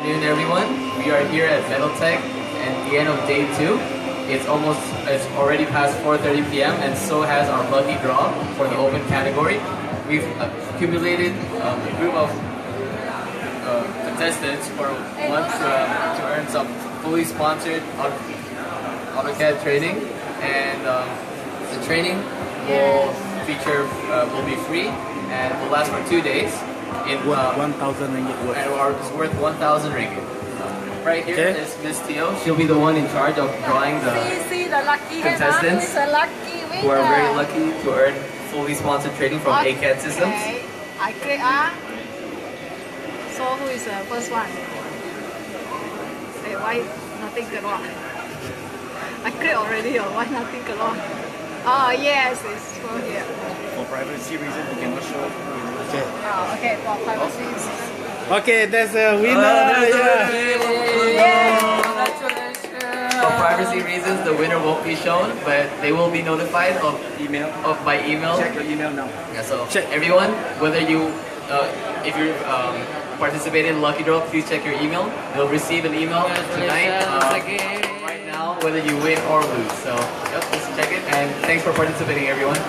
afternoon, everyone. We are here at Metal Tech at the end of day 2. It's already past 4:30 p.m. and so has our lucky draw for the open category. We've accumulated a group of contestants who want to earn some fully sponsored AutoCAD training, and the training will be free and will last for 2 days. In 1,000 ringgit worth. And it's worth 1,000 ringgit. Right here is Miss Teo. She'll be the one in charge of drawing the contestants who are very lucky to earn fully sponsored training from AutoCAD Systems. I click so who is the first one? Say why nothing galore? I click already or why nothing galore? Oh yes, it's for here. For privacy reasons, we cannot show. Okay. Oh, okay, for privacy reasons. Okay, there's a winner. For privacy reasons, the winner won't be shown, but they will be notified by email. Check your email now. Yeah, so everyone, whether you if you're participating in Lucky Draw, please check your email. You'll receive an email tonight, right now, whether you win or lose. So, yep, let's check it. And thanks for participating, everyone.